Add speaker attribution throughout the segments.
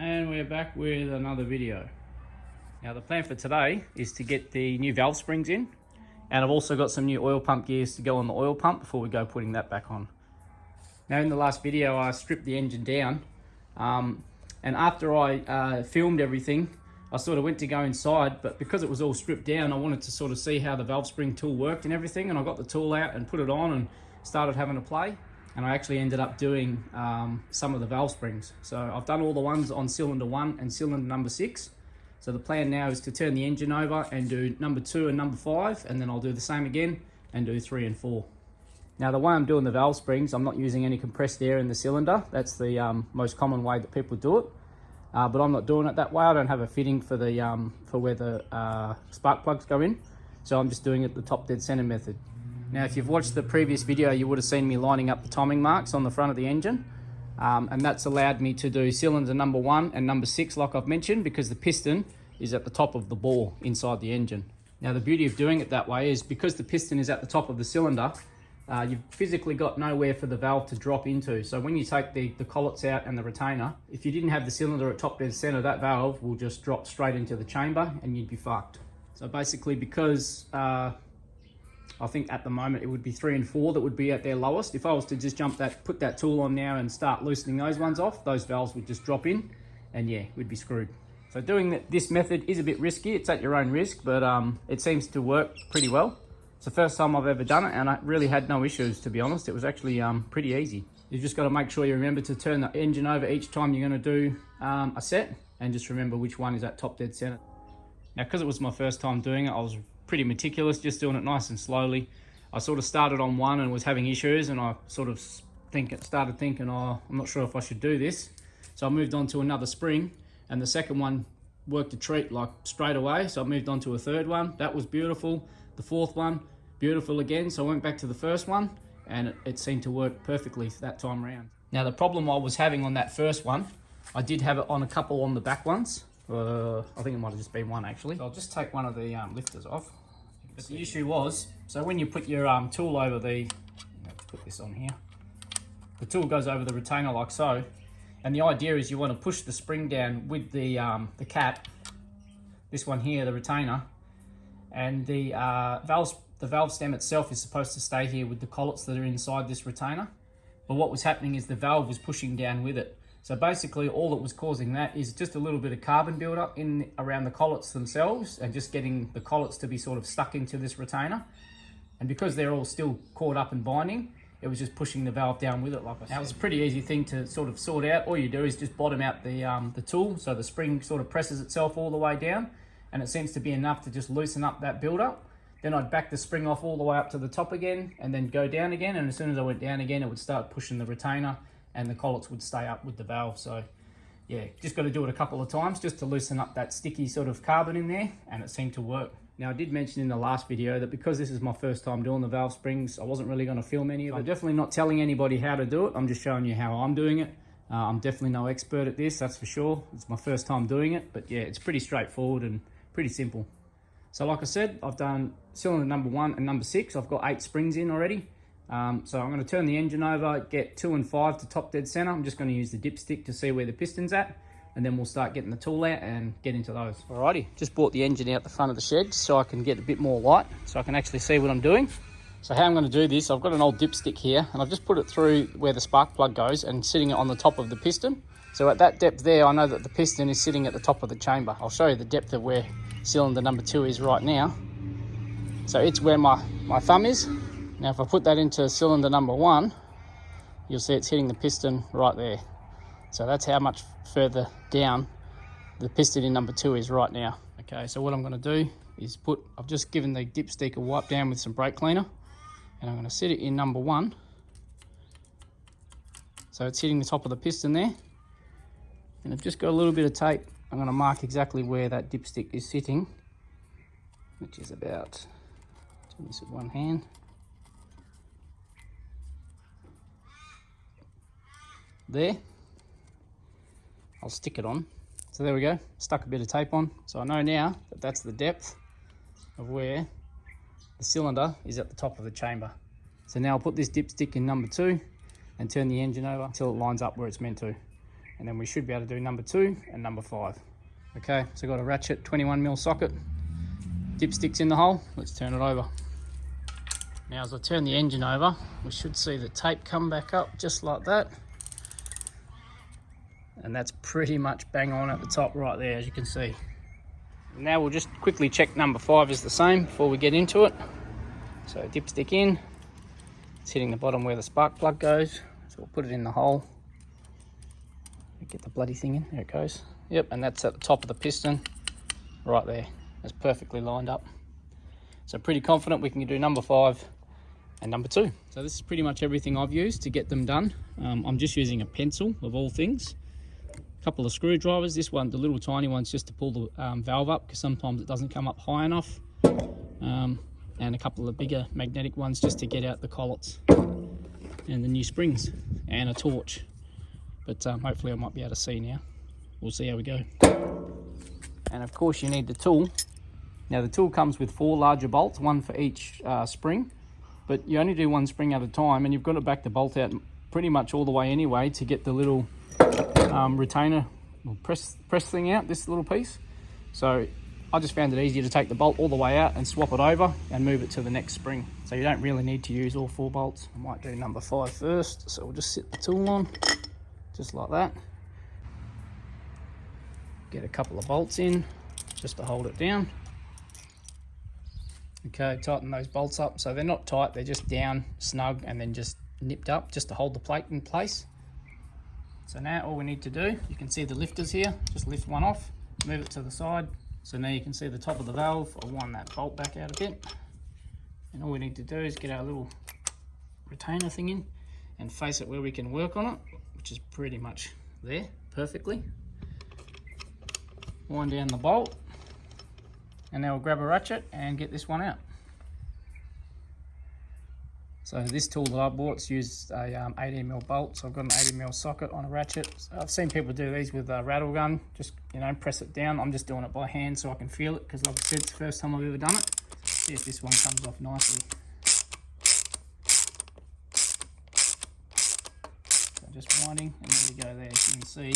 Speaker 1: And we're back with another video. Now the plan for today is to get the new valve springs in, and I've also got some new oil pump gears to go on the oil pump before we go putting that back on. Now in the last video I stripped the engine down, and after I filmed everything I sort of went to go inside, but because it was all stripped down I wanted to sort of see how the valve spring tool worked and everything, and I got the tool out and put it on and started having a play. And I actually ended up doing some of the valve springs. So I've done all the ones on cylinder 1 and cylinder number 6. So the plan now is to turn the engine over and do number 2 and number 5, and then I'll do the same again and do 3 and 4. Now the way I'm doing the valve springs, I'm not using any compressed air in the cylinder. That's the most common way that people do it. But I'm not doing it that way. I don't have a fitting for the for where the spark plugs go in. So I'm just doing it the top dead center method. Now if you've watched the previous video you would have seen me lining up the timing marks on the front of the engine, and that's allowed me to do cylinder number 1 and number 6 like I've mentioned, because the piston is at the top of the bore inside the engine. Now the beauty of doing it that way is because the piston is at the top of the cylinder, you've physically got nowhere for the valve to drop into. So when you take the collets out and the retainer, if you didn't have the cylinder at top dead center, that valve will just drop straight into the chamber and you'd be fucked. So basically, because I think at the moment it would be 3 and 4 that would be at their lowest. If I was to just put that tool on now and start loosening those ones off, those valves would just drop in and yeah, we'd be screwed. So doing this method is a bit risky. It's at your own risk, but it seems to work pretty well. It's the first time I've ever done it and I really had no issues, to be honest. It was actually pretty easy. You've just got to make sure you remember to turn the engine over each time you're going to do a set, and just remember which one is at top dead center. Now because it was my first time doing it, I was pretty meticulous, just doing it nice and slowly. I sort of started on one and was having issues, and I sort of started thinking, oh, I'm not sure if I should do this. So I moved on to another spring, and the second one worked a treat like straight away. So I moved on to a third one. That was beautiful. The fourth one, beautiful again. So I went back to the first one, and it seemed to work perfectly that time around. Now the problem I was having on that first one, I did have it on a couple on the back ones. I think it might have just been one actually. So I'll just take one of the lifters off. But the issue was, so when you put your tool over let's put this on here. The tool goes over the retainer like so, and the idea is you want to push the spring down with the cap, this one here, the retainer, and the valve stem itself is supposed to stay here with the collets that are inside this retainer. But what was happening is the valve was pushing down with it. So basically all that was causing that is just a little bit of carbon buildup around the collets themselves, and just getting the collets to be sort of stuck into this retainer. And because they're all still caught up and binding, it was just pushing the valve down with it, like I said. Now, it was a pretty easy thing to sort of sort out. All you do is just bottom out the tool, so the spring sort of presses itself all the way down, and it seems to be enough to just loosen up that buildup. Then I'd back the spring off all the way up to the top again, and then go down again, and as soon as I went down again, it would start pushing the retainer, and the collets would stay up with the valve. So yeah, just got to do it a couple of times just to loosen up that sticky sort of carbon in there, and it seemed to work. Now I did mention in the last video that because this is my first time doing the valve springs, I wasn't really going to film any of it. I'm definitely not telling anybody how to do it. I'm just showing you how I'm doing it. I'm definitely no expert at this, that's for sure. It's my first time doing it, but yeah, it's pretty straightforward and pretty simple. So like I said, I've done cylinder number 1 and number 6. I've got 8 springs in already. So I'm going to turn the engine over, get 2 and 5 to top dead center. I'm just going to use the dipstick to see where the piston's at, and then we'll start getting the tool out and get into those. Alrighty, just brought the engine out the front of the shed so I can get a bit more light, so I can actually see what I'm doing. So how I'm going to do this, I've got an old dipstick here, and I've just put it through where the spark plug goes and sitting it on the top of the piston. So at that depth there, I know that the piston is sitting at the top of the chamber. I'll show you the depth of where cylinder number 2 is right now. So it's where my thumb is. Now if I put that into cylinder number 1, you'll see it's hitting the piston right there. So that's how much further down the piston in number 2 is right now. Okay, so what I'm going to do is I've just given the dipstick a wipe down with some brake cleaner, and I'm going to set it in number 1. So it's hitting the top of the piston there. And I've just got a little bit of tape. I'm going to mark exactly where that dipstick is sitting, which is about, do this with one hand. There. I'll stick it on. So there we go, stuck a bit of tape on. So I know now that that's the depth of where the cylinder is at the top of the chamber. So now I'll put this dipstick in number 2 and turn the engine over until it lines up where it's meant to. and then we should be able to do number 2 and number 5. Okay, so I've got a ratchet 21mm socket, dipsticks in the hole. Let's turn it over. Now as I turn the engine over, we should see the tape come back up just like that. And that's pretty much bang on at the top right there, as you can see. Now we'll just quickly check number 5 is the same before we get into it. So dipstick in, it's hitting the bottom where the spark plug goes. So we'll put it in the hole. Get the bloody thing in, there it goes. Yep, and that's at the top of the piston, right there. That's perfectly lined up. So pretty confident we can do number 5 and number 2. So this is pretty much everything I've used to get them done. I'm just using a pencil of all things. A couple of screwdrivers. This one, the little tiny one's just to pull the valve up, because sometimes it doesn't come up high enough. And a couple of bigger magnetic ones just to get out the collets and the new springs, and a torch. But hopefully I might be able to see now. We'll see how we go. And of course you need the tool. Now the tool comes with 4 larger bolts, 1 for each spring, but you only do 1 spring at a time, and you've got to back the bolt out pretty much all the way anyway to get the little retainer or press thing out, this little piece. So I just found it easier to take the bolt all the way out and swap it over and move it to the next spring. So you don't really need to use all 4 bolts. I might do number 5 first. So we'll just sit the tool on, just like that. Get a couple of bolts in, just to hold it down. Okay, tighten those bolts up. So they're not tight, they're just down, snug, and then just nipped up, just to hold the plate in place. So now all we need to do, you can see the lifters here, just lift one off, move it to the side. So now you can see the top of the valve. I'll wind that bolt back out a bit. And all we need to do is get our little retainer thing in and face it where we can work on it, which is pretty much there, perfectly. Wind down the bolt, and now we'll grab a ratchet and get this one out. So this tool that I bought's used a 18mm bolt, so I've got an 18mm socket on a ratchet. So I've seen people do these with a rattle gun, just, you know, press it down. I'm just doing it by hand so I can feel it, because like I said, it's the first time I've ever done it. See if this one comes off nicely. So just winding, and there we go there. As you can see,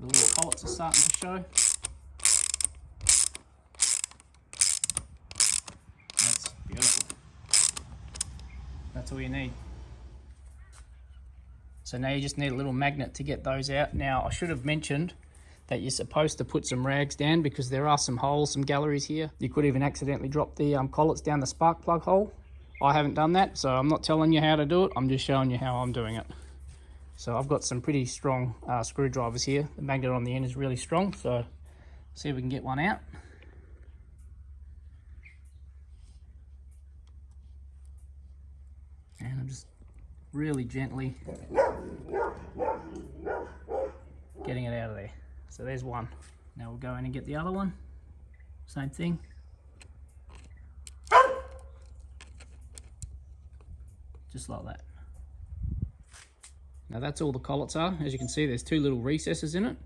Speaker 1: the little collets are starting to show. That's beautiful. That's all you need. So now you just need a little magnet to get those out. Now I should have mentioned that you're supposed to put some rags down, because there are some holes, some galleries here. You could even accidentally drop the collets down the spark plug hole. I haven't done that, so I'm not telling you how to do it. I'm just showing you how I'm doing it. So I've got some pretty strong screwdrivers here. The magnet on the end is really strong, so see if we can get one out. And I'm just really gently getting it out of there. So there's one. Now we'll go in and get the other one. Same thing. Just like that. Now that's all the collets are. As you can see, there's 2 little recesses in it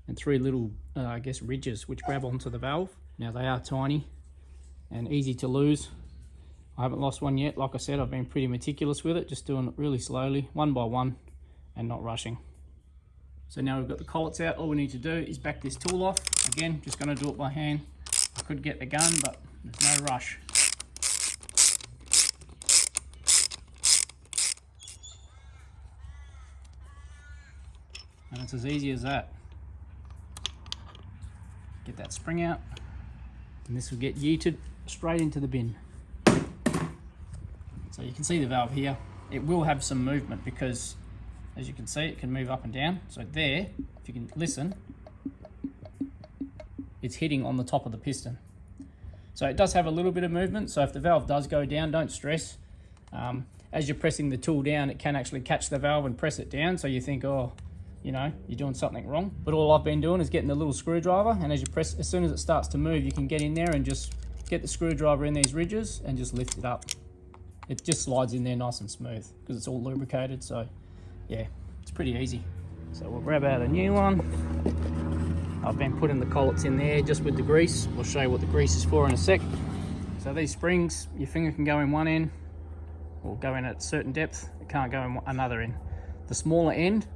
Speaker 1: and 3 little, I guess, ridges which grab onto the valve. Now they are tiny and easy to lose. I haven't lost one yet. Like I said, I've been pretty meticulous with it, just doing it really slowly, one by one, and not rushing. So now we've got the collets out, all we need to do is back this tool off. Again, just going to do it by hand. I could get the gun, but there's no rush. And it's as easy as that. Get that spring out, and this will get yeeted straight into the bin. So you can see the valve here. It will have some movement, because as you can see, it can move up and down. So there, if you can listen, it's hitting on the top of the piston. So it does have a little bit of movement. So if the valve does go down, don't stress. As you're pressing the tool down, it can actually catch the valve and press it down. So you think, oh, you know, you're doing something wrong. But all I've been doing is getting the little screwdriver, and as you press, as soon as it starts to move, you can get in there and just get the screwdriver in these ridges and just lift it up. It just slides in there nice and smooth because it's all lubricated. So yeah, it's pretty easy. So we'll grab out a new one. I've been putting the collets in there just with the grease. We'll show you what the grease is for in a sec. So these springs, your finger can go in one end or go in at a certain depth. It can't go in another end. The smaller end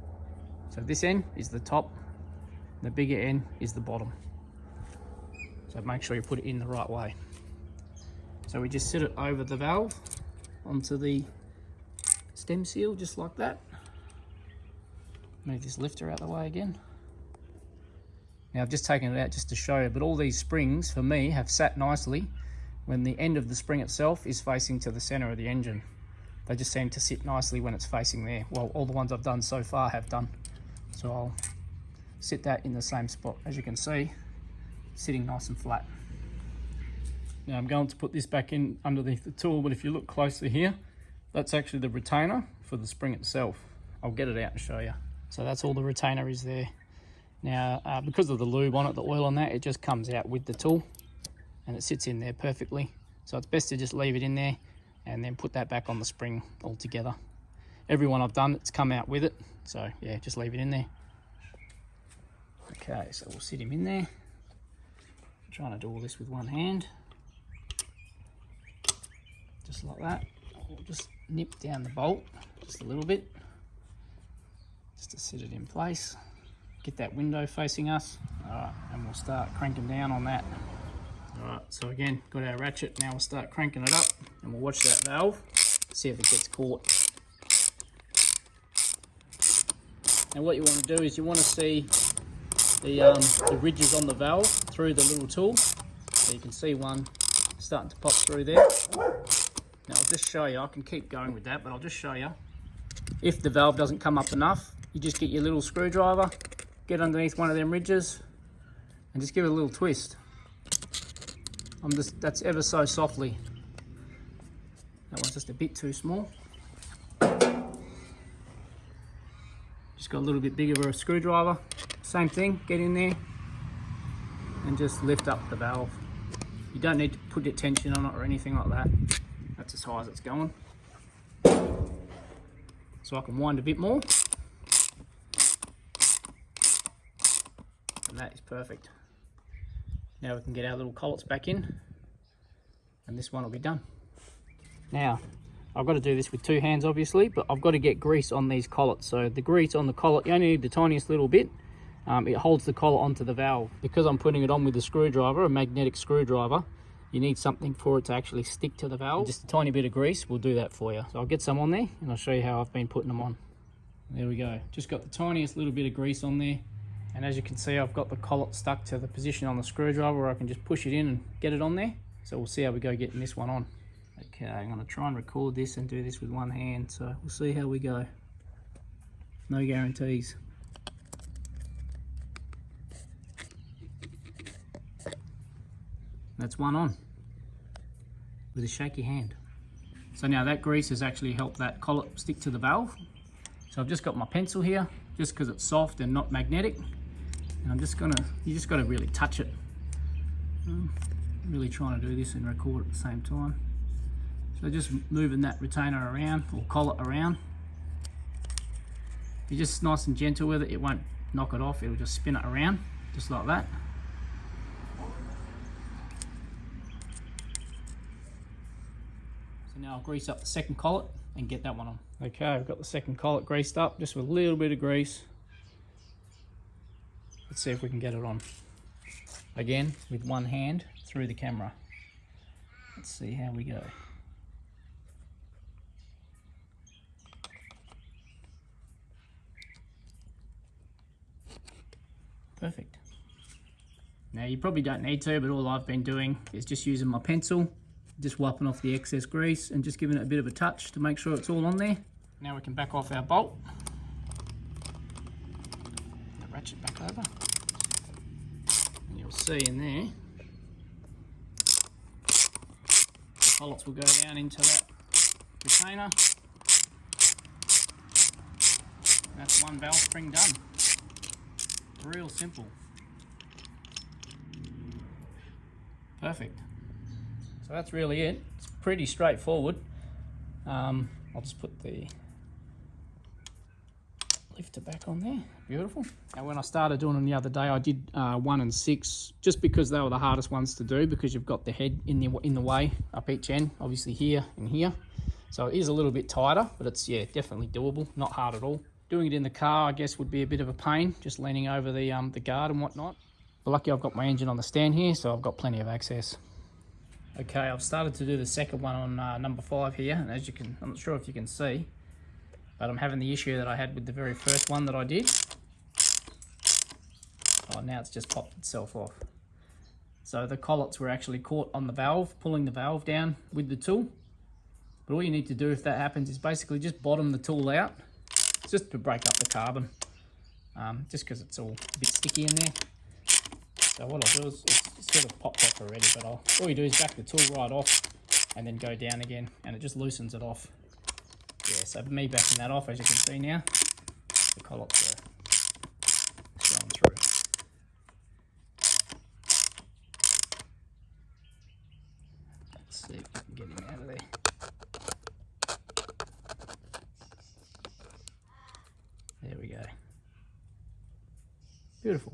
Speaker 1: So this end is the top, the bigger end is the bottom. So make sure you put it in the right way. So we just sit it over the valve onto the stem seal, just like that. Move this lifter out of the way again. Now I've just taken it out just to show you, but all these springs for me have sat nicely when the end of the spring itself is facing to the center of the engine. They just seem to sit nicely when it's facing there. Well, all the ones I've done so far have done. So I'll sit that in the same spot. As you can see, sitting nice and flat. Now I'm going to put this back in underneath the tool, but if you look closely here, that's actually the retainer for the spring itself. I'll get it out and show you. So that's all the retainer is there. Now, because of the lube on it, the oil on that, it just comes out with the tool and it sits in there perfectly. So it's best to just leave it in there and then put that back on the spring altogether. Every one I've done, it's come out with it. So yeah, just leave it in there. Okay, so we'll sit him in there. I'm trying to do all this with one hand. Just like that. We'll just nip down the bolt just a little bit, just to sit it in place. Get that window facing us. All right, and we'll start cranking down on that. All right, so again, got our ratchet. Now we'll start cranking it up and we'll watch that valve, see if it gets caught. And what you want to do is you want to see the ridges on the valve through the little tool. So you can see one starting to pop through there. Now I'll just show you, I can keep going with that, but I'll just show you. If the valve doesn't come up enough, you just get your little screwdriver, get underneath one of them ridges and just give it a little twist. That's ever so softly. That one's just a bit too small. Just got a little bit bigger of a screwdriver. Same thing, get in there and just lift up the valve. You don't need to put your tension on it or anything like that. That's as high as it's going. So I can wind a bit more. And that is perfect. Now we can get our little collets back in and this one will be done. Now I've got to do this with two hands obviously, but I've got to get grease on these collets. So the grease on the collet, you only need the tiniest little bit. It holds the collet onto the valve. Because I'm putting it on with a screwdriver, a magnetic screwdriver, you need something for it to actually stick to the valve. Just a tiny bit of grease will do that for you. So I'll get some on there and I'll show you how I've been putting them on. There we go. Just got the tiniest little bit of grease on there. And as you can see, I've got the collet stuck to the position on the screwdriver where I can just push it in and get it on there. So we'll see how we go getting this one on. Okay, I'm going to try and record this and do this with one hand. So we'll see how we go. No guarantees. That's one on with a shaky hand. So now that grease has actually helped that collet stick to the valve. So I've just got my pencil here, just because it's soft and not magnetic. And I'm just gonna, you just gotta really touch it. I'm really trying to do this and record at the same time. So just moving that retainer around or collet around. You're just nice and gentle with it, it won't knock it off, it'll just spin it around, just like that. Now I'll grease up the second collet and get that one on. Okay, I've got the second collet greased up just with a little bit of grease. Let's see if we can get it on. Again, with one hand through the camera. Let's see how we go. Perfect. Now you probably don't need to, but all I've been doing is just using my pencil, just wiping off the excess grease and just giving it a bit of a touch to make sure it's all on there. Now we can back off our bolt. The ratchet back over. And you'll see in there, the collets will go down into that retainer. That's one valve spring done. Real simple. Perfect. So that's really it. It's pretty straightforward. I'll just put the lifter back on there. Beautiful. Now when I started doing them the other day, I did 1 and 6 just because they were the hardest ones to do, because you've got the head in the way up each end, obviously here and here. So it is a little bit tighter, but it's, yeah, definitely doable, not hard at all. Doing it in the car, I guess, would be a bit of a pain, just leaning over the guard and whatnot. But lucky I've got my engine on the stand here, so I've got plenty of access. Okay, I've started to do the second one on number 5 here, and as you can, I'm not sure if you can see, but I'm having the issue that I had with the very first one that I did. Oh, now it's just popped itself off. So the collets were actually caught on the valve, pulling the valve down with the tool. But all you need to do if that happens is basically just bottom the tool out, just to break up the carbon, just because it's all a bit sticky in there. So what I'll do is, it's sort of popped off already, but all you do is back the tool right off and then go down again, and it just loosens it off. Yeah, so me backing that off, as you can see now, the collets are showing through. Let's see if we can get him out of there. There we go. Beautiful.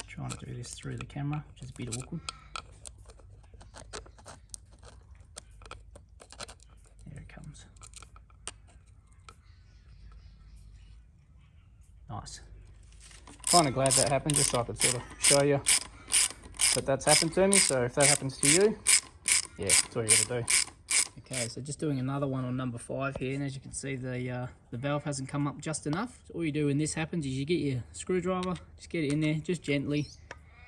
Speaker 1: Trying to do this through the camera, which is a bit awkward. There it comes. Nice. Kind of glad that happened, just so I could sort of show you that that's happened to me. So if that happens to you, yeah, that's all you got to do. Okay, so just doing another one on number 5 here, and as you can see, the valve hasn't come up just enough. So all you do when this happens is you get your screwdriver, just get it in there, just gently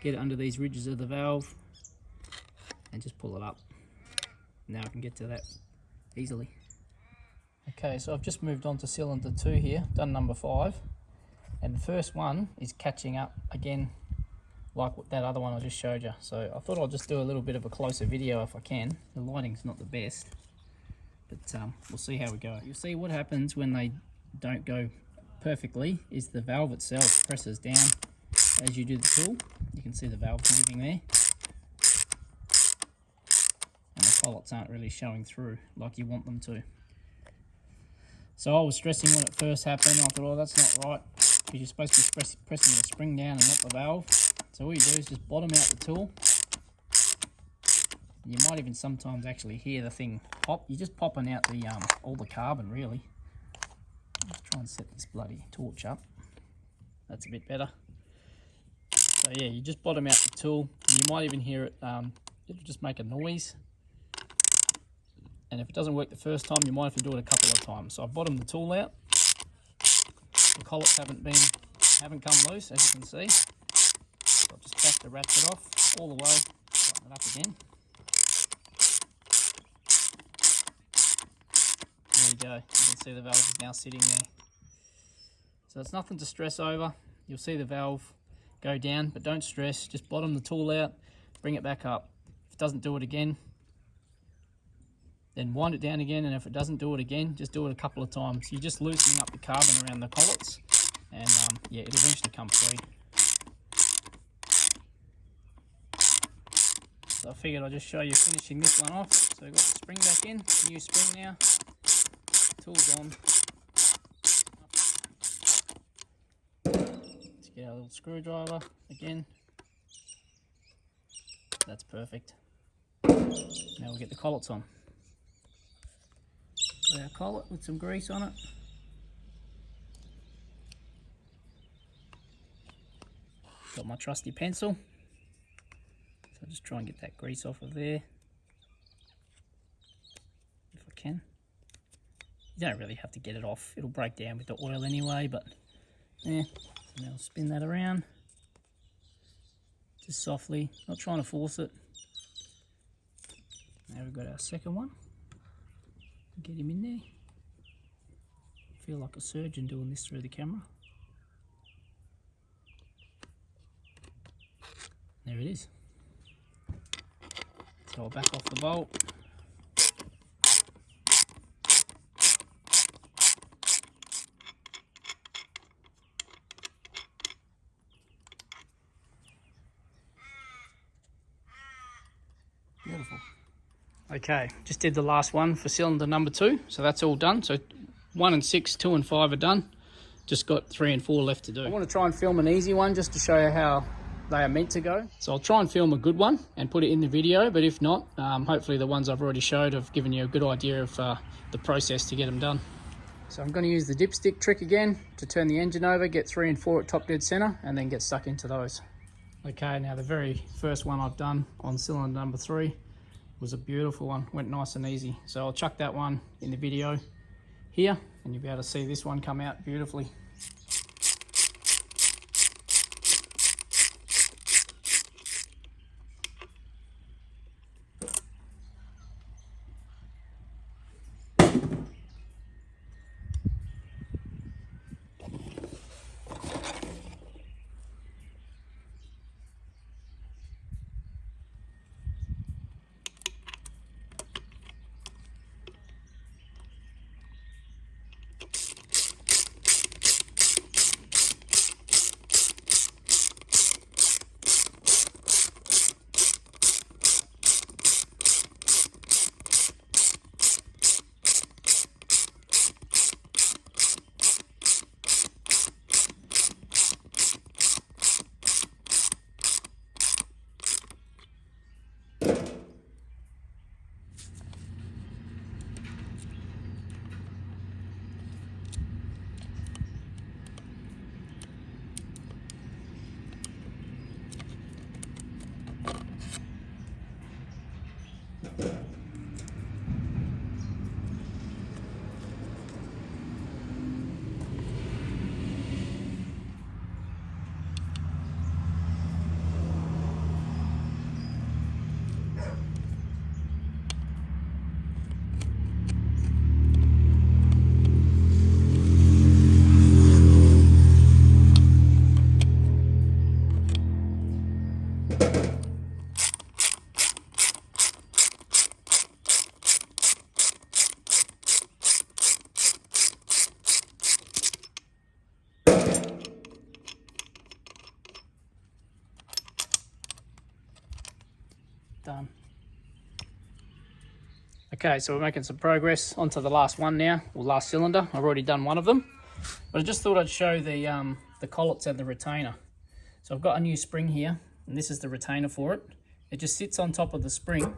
Speaker 1: get it under these ridges of the valve, and just pull it up. Now I can get to that easily. Okay, so I've just moved on to cylinder 2 here, done number 5, and the first one is catching up again, like that other one I just showed you. So I thought I'll just do a little bit of a closer video if I can. The lighting's not the best, but we'll see how we go. You'll see what happens when they don't go perfectly is the valve itself presses down as you do the tool. You can see the valve moving there, and the collets aren't really showing through like you want them to. So I was stressing when it first happened. I thought, oh, that's not right, because you're supposed to be pressing the spring down and not the valve. So all you do is just bottom out the tool. You might even sometimes actually hear the thing pop. You're just popping out the all the carbon, really. Let's try and set this bloody torch up. That's a bit better. So yeah, you just bottom out the tool. And you might even hear it, it'll just make a noise. And if it doesn't work the first time, you might have to do it a couple of times. So I bottomed the tool out. The collets haven't come loose, as you can see. So I'll just back the ratchet off all the way, tighten it up again. There we go. You can see the valve is now sitting there. So it's nothing to stress over. You'll see the valve go down, but don't stress. Just bottom the tool out, bring it back up. If it doesn't do it again, then wind it down again, and if it doesn't do it again, just do it a couple of times. You're just loosening up the carbon around the collets, and yeah, it'll eventually come free. So I figured I'll just show you finishing this one off. So we've got the spring back in, new spring now, tool's on. Let's get our little screwdriver again. That's perfect. Now we'll get the collets on. Got our collet with some grease on it. Got my trusty pencil. So I'll just try and get that grease off of there, if I can. You don't really have to get it off. It'll break down with the oil anyway, but yeah. Now I'll spin that around. Just softly, not trying to force it. Now we've got our second one. Get him in there. Feel like a surgeon doing this through the camera. There it is. So I'll back off the bolt. Beautiful. Okay, just did the last one for cylinder number 2, so that's all done. So 1 and 6, 2 and 5 are done. Just got 3 and 4 left to do. I want to try and film an easy one just to show you how they are meant to go. So I'll try and film a good one and put it in the video, but if not, hopefully the ones I've already showed have given you a good idea of the process to get them done. So I'm going to use the dipstick trick again to turn the engine over, get 3 and 4 at top dead center, and then get stuck into those. Okay, now the very first one I've done on cylinder number 3 was a beautiful one, went nice and easy. So I'll chuck that one in the video here, and you'll be able to see this one come out beautifully. Done. Okay, so we're making some progress onto the last one now, or last cylinder. I've already done one of them, but I just thought I'd show the collets and the retainer. So I've got a new spring here, and this is the retainer for it. It just sits on top of the spring,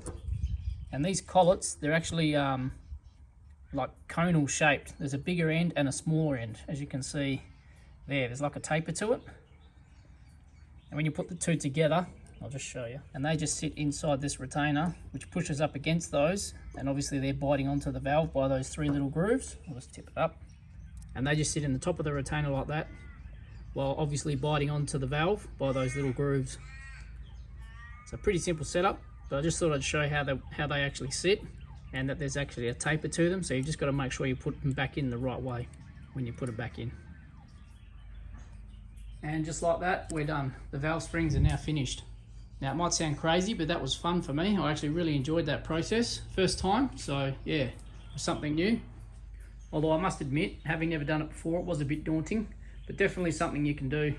Speaker 1: and these collets, they're actually like conal shaped. There's a bigger end and a smaller end, as you can see there. There's like a taper to it, and when you put the two together, I'll just show you. And they just sit inside this retainer, which pushes up against those. And obviously they're biting onto the valve by those 3 little grooves. I'll just tip it up. And they just sit in the top of the retainer like that, while obviously biting onto the valve by those little grooves. It's a pretty simple setup, but I just thought I'd show how they actually sit, and that there's actually a taper to them. So you've just got to make sure you put them back in the right way when you put it back in. And just like that, we're done. The valve springs are now finished. Now, it might sound crazy, but that was fun for me. I actually really enjoyed that process. First time, so yeah, it was something new. Although I must admit, having never done it before, it was a bit daunting, but definitely something you can do.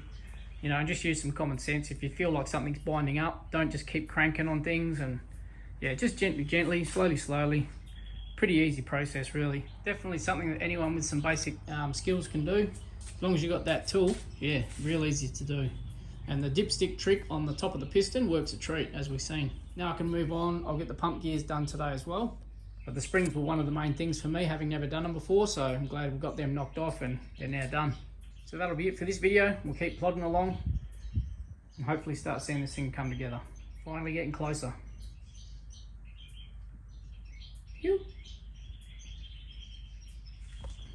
Speaker 1: You know, and just use some common sense. If you feel like something's binding up, don't just keep cranking on things, and yeah, just gently, slowly. Pretty easy process, really. Definitely something that anyone with some basic skills can do. As long as you got that tool, yeah, real easy to do. And the dipstick trick on the top of the piston works a treat, as we've seen. Now I can move on. I'll get the pump gears done today as well. But the springs were one of the main things for me, having never done them before, so I'm glad we've got them knocked off and they're now done. So that'll be it for this video. We'll keep plodding along and hopefully start seeing this thing come together. Finally getting closer. Phew.